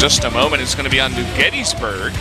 just a moment is going to be on New Gettysburg.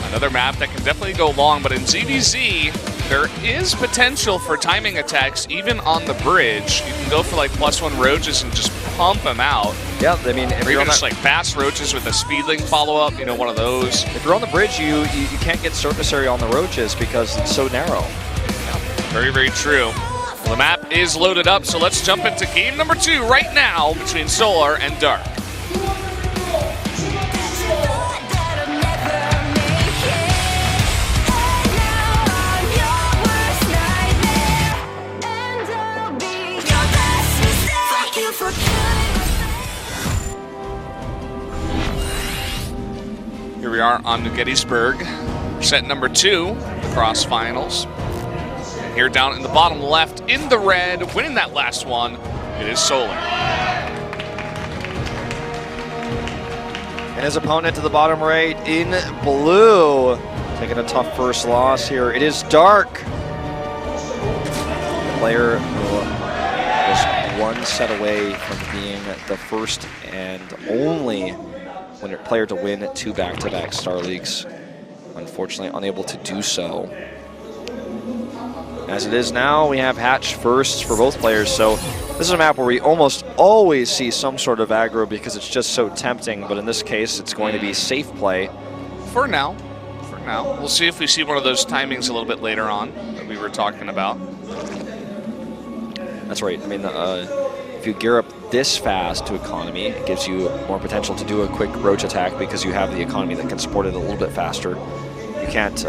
Another map that can definitely go long, but in ZVZ, there is potential for timing attacks even on the bridge. You can go for like +1 roaches and just pump them out. Yeah, I mean, if or you're even just like fast roaches with a speedling follow-up, you know, one of those. If you're on the bridge, you can't get surface area on the roaches because it's so narrow. Yeah, very, very true. Well, the map is loaded up, so let's jump into game number 2 right now between Solar and Dark. Here we are on New Gettysburg, set number 2, the CrossFinals. And here down in the bottom left, in the red, winning that last one, it is Solar. And his opponent to the bottom right in blue, taking a tough first loss here. It is Dark. The player who was one set away from being the first and only player to win 2 back-to-back Star Leagues. Unfortunately, unable to do so. As it is now, we have Hatch first for both players, so this is a map where we almost always see some sort of aggro because it's just so tempting, but in this case, it's going to be safe play. For now. For now. We'll see if we see one of those timings a little bit later on that we were talking about. That's right. I mean, if you gear up this fast to economy, it gives you more potential to do a quick roach attack because you have the economy that can support it a little bit faster. You can't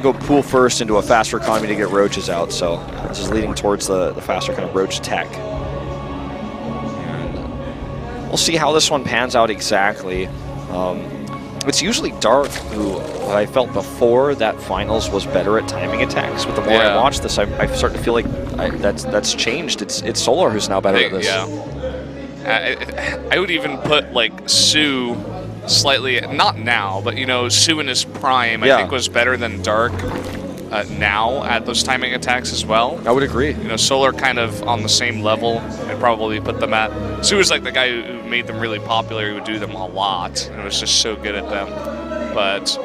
go pool first into a faster economy to get roaches out, so this is leading towards the faster kind of roach tech. And we'll see how this one pans out exactly. It's usually Dark who I felt before that finals was better at timing attacks, but the more I watch this, I start to feel like that's changed. It's Solar who's now better at this. Yeah. I would even put like Sue slightly, not now, but you know, Sue in his prime, I think was better than Dark now at those timing attacks as well. I would agree. You know, Solar kind of on the same level. I'd probably put them at. Sue was like the guy who made them really popular. He would do them a lot, and was just so good at them. But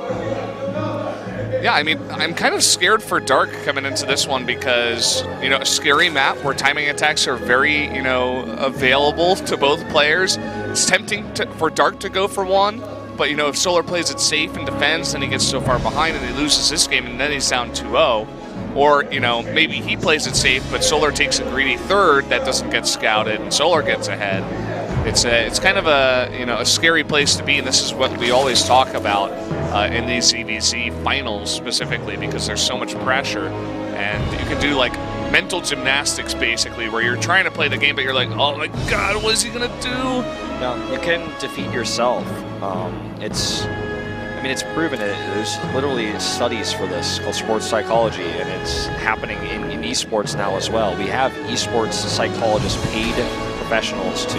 yeah, I mean, I'm kind of scared for Dark coming into this one because, you know, a scary map where timing attacks are very, you know, available to both players. It's tempting for Dark to go for one, but, you know, if Solar plays it safe and defends, then he gets so far behind and he loses this game and then he's down 2-0. Or, you know, maybe he plays it safe, but Solar takes a greedy third that doesn't get scouted and Solar gets ahead. It's kind of a, you know, a scary place to be, and this is what we always talk about in these CVC finals specifically because there's so much pressure, and you can do like mental gymnastics basically where you're trying to play the game but you're like, oh my god, what is he gonna do? No, you can defeat yourself. It's proven it. There's literally studies for this called sports psychology, and it's happening in esports now as well. We have esports psychologists, paid professionals to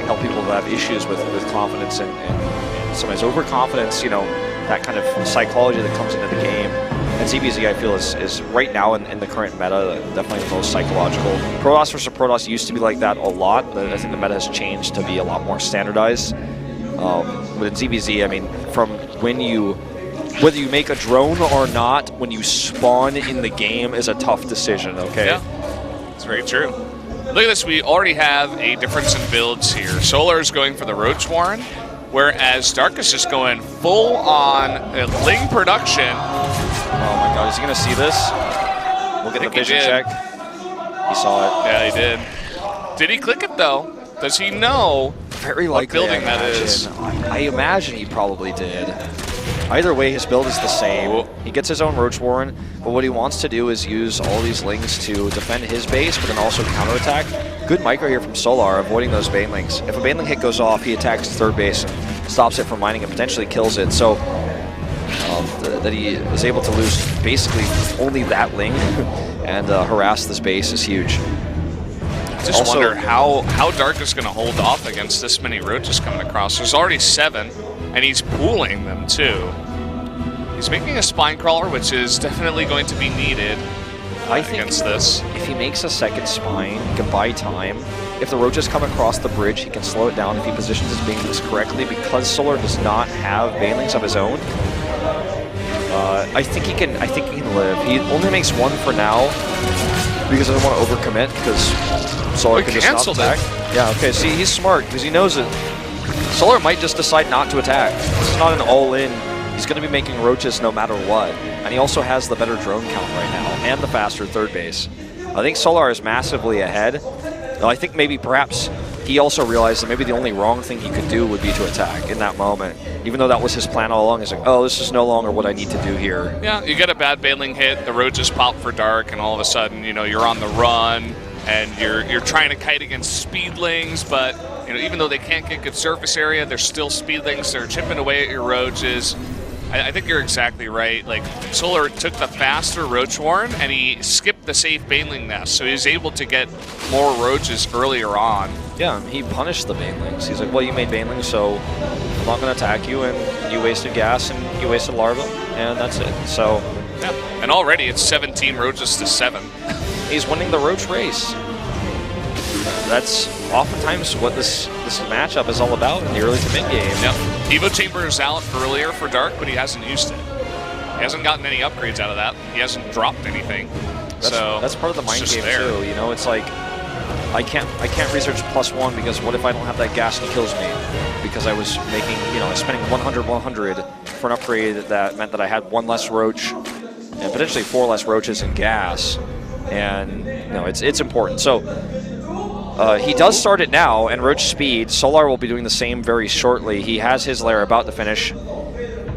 help people who have issues with confidence and sometimes overconfidence, you know, that kind of psychology that comes into the game. And ZVZ, I feel, is right now in the current meta, definitely the most psychological. Protoss versus Protoss used to be like that a lot, but I think the meta has changed to be a lot more standardized. But in ZVZ, I mean, from whether you make a drone or not, when you spawn in the game is a tough decision, okay? Yeah, it's very true. Look at this, we already have a difference in builds here. Solar is going for the Roach Warren, whereas Dark is just going full on Ling production. Oh my god, is he going to see this? We'll get the vision check. He saw it. Yeah, he did. Did he click it though? Does he know Very likely, what building that is? I imagine he probably did. Either way, his build is the same. Ooh. He gets his own Roach Warren, but what he wants to do is use all these Lings to defend his base, but then also counterattack. Good micro here from Solar, avoiding those Banelings. If a Baneling hit goes off, he attacks third base and stops it from mining and potentially kills it. So that he is able to lose basically only that Ling and harass this base is huge. Just wonder how Dark is going to hold off against this many roaches coming across. There's already 7, and he's pooling them too. He's making a spine crawler, which is definitely going to be needed. against this. If he makes a second spine, he can buy time. If the roaches come across the bridge, he can slow it down if he positions his banelings correctly. Because Solar does not have banelings of his own, I think he can live. He only makes one for now because he doesn't want to overcommit, because Solar can just not attack. Yeah, okay, see, he's smart because he knows it. Solar might just decide not to attack. This is not an all-in. He's going to be making roaches no matter what. And he also has the better drone count right now and the faster third base. I think Solar is massively ahead. I think maybe perhaps he also realized that maybe the only wrong thing he could do would be to attack in that moment. Even though that was his plan all along. He's like, oh, this is no longer what I need to do here. Yeah, you get a bad baneling hit, the roaches pop for dark, and all of a sudden, you know, you're on the run, and you're trying to kite against speedlings, but you know, even though they can't get good surface area, they're still speedlings. They're chipping away at your roaches. I think you're exactly right. Like, Solar took the faster Roach Warren and he skipped the safe baneling nest, so he was able to get more roaches earlier on. Yeah, he punished the banelings. He's like, well, you made banelings, so I'm not going to attack you, and you wasted gas and you wasted larva, and that's it. So, yeah. And already it's 17 roaches to 7. He's winning the roach race. That's oftentimes what this matchup is all about in the early to mid game. Yep. Evo Chamber is out earlier for Dark, but he hasn't used it. He hasn't gotten any upgrades out of that. He hasn't dropped anything. That's part of the mind game too. You know, it's like I can't research +1 because what if I don't have that gas and he kills me? Because I was making, you know, I was spending 100 for an upgrade that meant that I had 1 less roach and potentially 4 less roaches and gas. And you know, it's important. So he does start it now, and roach speed. Solar will be doing the same very shortly. He has his lair about to finish.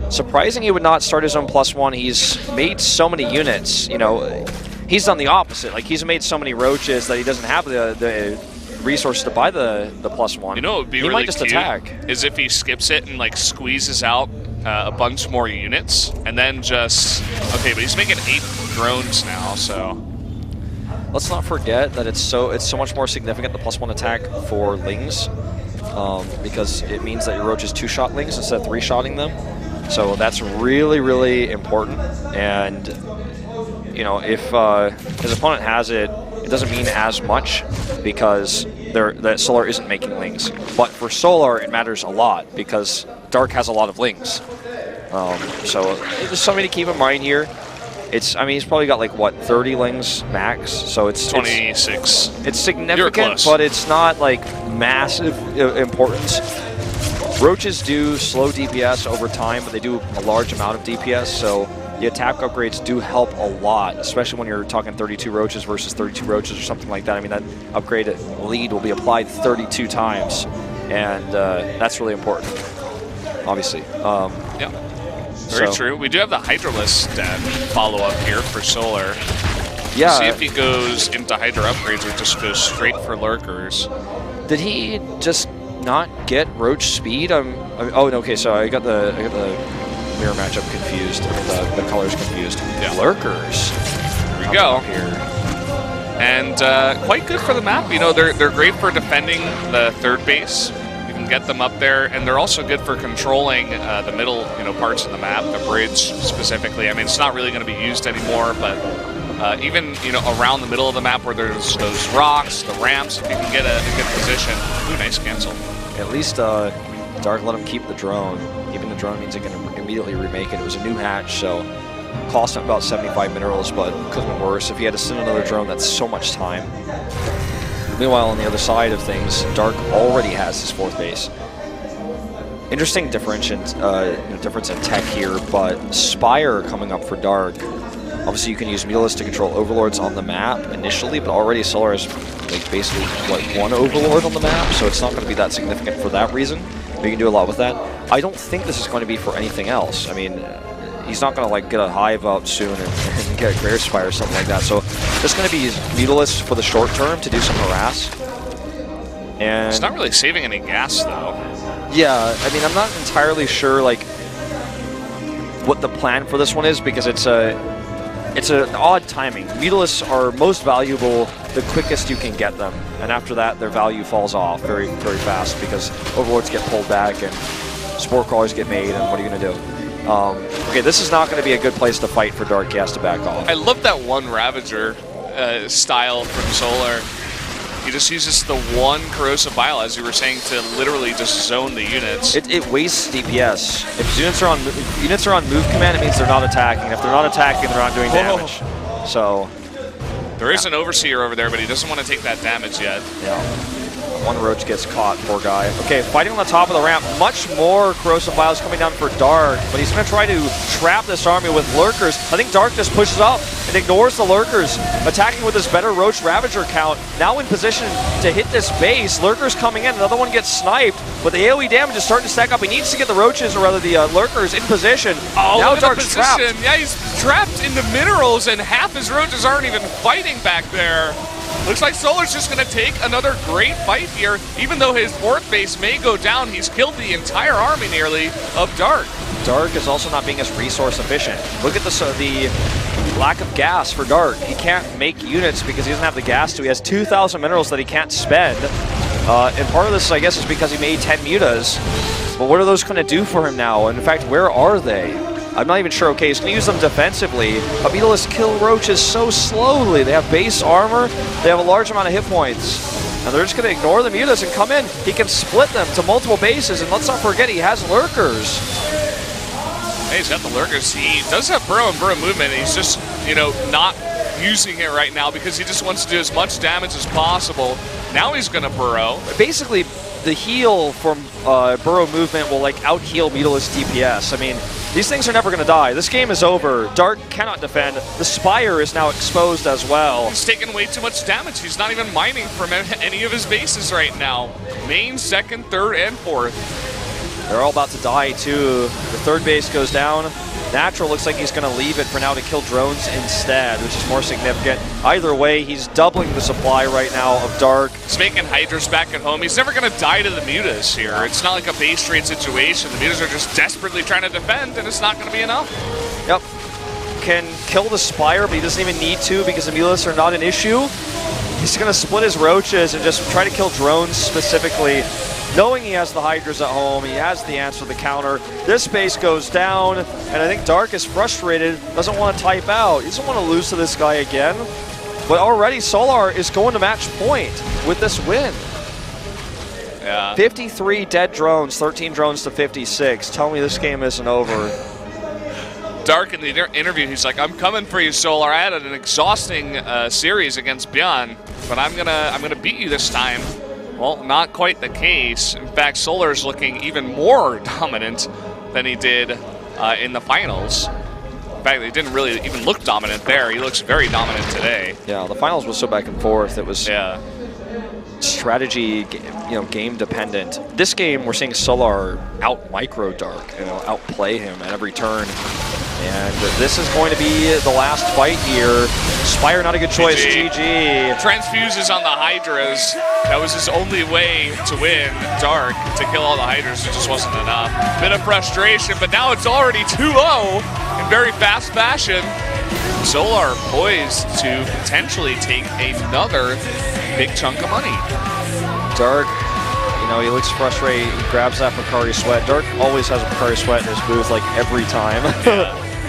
Surprising he would not start his own +1. He's made so many units. You know, he's done the opposite. Like, he's made so many roaches that he doesn't have the resources to buy the +1. You know, it would be he really might just cute attack. Is if he skips it and like squeezes out a bunch more units, and then just okay. But he's making 8 drones now, so. Let's not forget that it's so much more significant, the +1 attack for lings, because it means that your roach is 2-shot lings instead of 3-shotting them. So that's really, really important. And you know, if his opponent has it, it doesn't mean as much because that Solar isn't making lings. But for Solar, it matters a lot because Dark has a lot of lings. So there's something to keep in mind here. I mean, he's probably got like, what, 30 lings max? So it's 26. It's significant, but it's not like massive importance. Roaches do slow DPS over time, but they do a large amount of DPS, so the attack upgrades do help a lot, especially when you're talking 32 roaches versus 32 roaches or something like that. I mean, that upgraded lead will be applied 32 times, and that's really important, obviously. Yeah. Very true. We do have the Hydralisk follow-up here for Solar. Yeah. See if he goes into Hydra upgrades or just goes straight for Lurkers. Did he just not get Roach speed? Oh, no, okay, so I got the mirror matchup confused, the colors confused. Yeah. Lurkers. There we go. Here. And quite good for the map. You know, they're great for defending the third base. Get them up there, and they're also good for controlling the middle, parts of the map, the bridge specifically. I mean, it's not really going to be used anymore, but even around the middle of the map where there's those rocks, the ramps, if you can get a good position. Ooh, nice cancel. At least Dark let him keep the drone. Keeping the drone means he can immediately remake it. It was a new hatch, so cost him about 75 minerals, but could have been worse. If he had to send another drone, that's so much time. Meanwhile, on the other side of things, Dark already has his 4th base. Interesting difference in tech here, but Spire coming up for Dark. Obviously, you can use Mutalisk to control Overlords on the map initially, but already Solar is basically 1 Overlord on the map, so it's not going to be that significant for that reason. But you can do a lot with that. I don't think this is going to be for anything else. I mean, he's not going to get a Hive up soon and get a Greater Spire or something like that. So it's going to be Mutalisk for the short term to do some harass. And it's not really saving any gas though. Yeah, I mean, I'm not entirely sure what the plan for this one is because it's an odd timing. Mutalisks are most valuable the quickest you can get them, and after that their value falls off very, very fast because Overlords get pulled back and Spore Crawlers get made, and what are you going to do? Okay, this is not going to be a good place to fight for Dark. He has to back off. I love that one Ravager style from Solar. He just uses the one Corrosive Bile, as you were saying, to literally just zone the units. It wastes DPS. If units are on move command, it means they're not attacking. If they're not attacking, they're not doing damage. So there is an Overseer over there, but he doesn't want to take that damage yet. Yeah. One Roach gets caught, poor guy. Okay, fighting on the top of the ramp. Much more Corrosive Bile is coming down for Dark, but he's going to try to trap this army with Lurkers. I think Dark just pushes up and ignores the Lurkers, attacking with his better Roach Ravager count. Now in position to hit this base. Lurkers coming in, another one gets sniped, but the AoE damage is starting to stack up. He needs to get the Roaches, or rather the Lurkers, in position. Oh, now Dark's trapped. Yeah, he's trapped in the minerals, and half his Roaches aren't even fighting back there. Looks like Solar's just going to take another great fight here. Even though his fourth base may go down, he's killed the entire army nearly of Dark. Dark is also not being as resource efficient. Look at the lack of gas for Dark. He can't make units because he doesn't have the gas to. He has 2,000 minerals that he can't spend. And part of this, I guess, is because he made 10 mutas. But what are those going to do for him now? And in fact, where are they? I'm not even sure. Okay, he's going to use them defensively. But Beetle's kill Roaches so slowly. They have base armor. They have a large amount of hit points. And they're just going to ignore the mutas and come in. He can split them to multiple bases. And let's not forget, he has Lurkers. Hey, he's got the Lurkers. He does have Burrow and Burrow movement. He's just, not using it right now because he just wants to do as much damage as possible. Now he's going to Burrow. Basically, the heal from Burrow movement will out-heal Beetle's DPS. I mean, these things are never going to die. This game is over. Dark cannot defend. The Spire is now exposed as well. He's taking way too much damage. He's not even mining from any of his bases right now. Main, second, third, and fourth. They're all about to die too. The third base goes down. Natural looks like he's going to leave it for now to kill drones instead, which is more significant. Either way, he's doubling the supply right now of Dark. He's making Hydras back at home. He's never going to die to the mutas here. It's not like a base trade situation. The mutas are just desperately trying to defend, and it's not going to be enough. Yep. Can kill the Spire, but he doesn't even need to because the mutas are not an issue. He's going to split his Roaches and just try to kill drones specifically. Knowing he has the Hydras at home, he has the answer to the counter. This base goes down, and I think Dark is frustrated, doesn't want to type out. He doesn't want to lose to this guy again. But already Solar is going to match point with this win. Yeah. 53 dead drones, 13 drones to 56. Tell me this game isn't over. Dark in the interview, he's like, "I'm coming for you, Solar. I had an exhausting series against Beyond, but I'm gonna beat you this time." Well, not quite the case. In fact, Solar's looking even more dominant than he did in the finals. In fact, he didn't really even look dominant there. He looks very dominant today. Yeah, the finals was so back and forth. It was strategy, game dependent. This game, we're seeing Solar out micro Dark, outplay him at every turn. And this is going to be the last fight here. Spire, not a good choice. GG. Transfuses on the Hydras. That was his only way to win Dark, to kill all the Hydras. It just wasn't enough. Bit of frustration, but now it's already 2-0 in very fast fashion. Solar poised to potentially take another big chunk of money. Dark, he looks frustrated. He grabs that Picari Sweat. Dark always has a Picari Sweat in his booth, every time.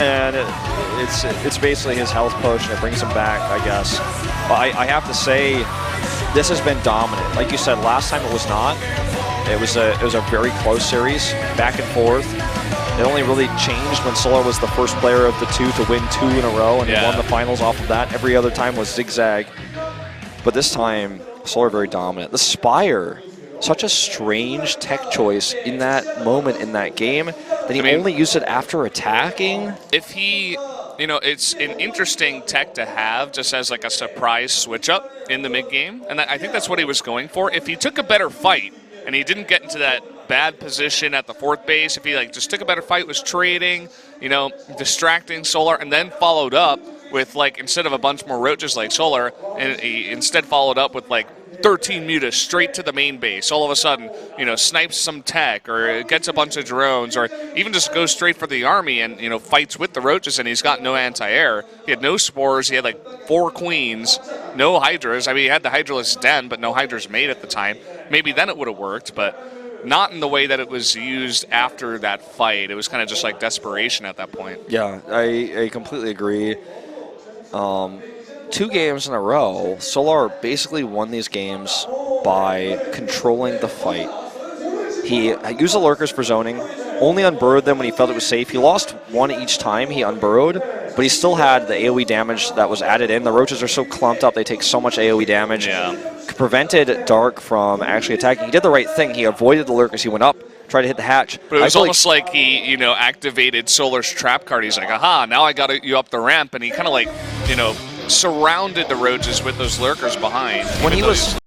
And it's basically his health potion. It brings him back, I guess. But I have to say, this has been dominant. Like you said, last time it was not. It was a very close series, back and forth. It only really changed when Solar was the first player of the two to win 2 in a row, and he won the finals off of that. Every other time was zigzag. But this time, Solar very dominant. The Spire, such a strange tech choice in that moment in that game that he only used it after attacking. If he, it's an interesting tech to have just as a surprise switch up in the mid game, and I think that's what he was going for. If he took a better fight and he didn't get into that bad position at the fourth base, if he just took a better fight, was trading, distracting Solar, and then followed up with instead of a bunch more Roaches like Solar, and he instead followed up with 13 mutas straight to the main base. All of a sudden, snipes some tech or gets a bunch of drones, or even just goes straight for the army and, fights with the Roaches, and he's got no anti-air. He had no spores. He had 4 queens, no Hydras. I mean, he had the Hydraless Den, but no Hydras made at the time. Maybe then it would have worked, but not in the way that it was used after that fight. It was kind of just like desperation at that point. Yeah, I completely agree. 2 games in a row, Solar basically won these games by controlling the fight. He used the lurkers for zoning, only unburrowed them when he felt it was safe. He lost 1 each time he unburrowed, but he still had the AoE damage that was added in. The roaches are so clumped up, they take so much AoE damage. Yeah. Prevented Dark from actually attacking. He did the right thing. He avoided the lurkers. He went up, tried to hit the hatch. But it was almost like he, you know, activated Solar's trap card. He's like, aha, now I got you up the ramp. And he kind of like, you know, surrounded the roaches with those lurkers behind. When he was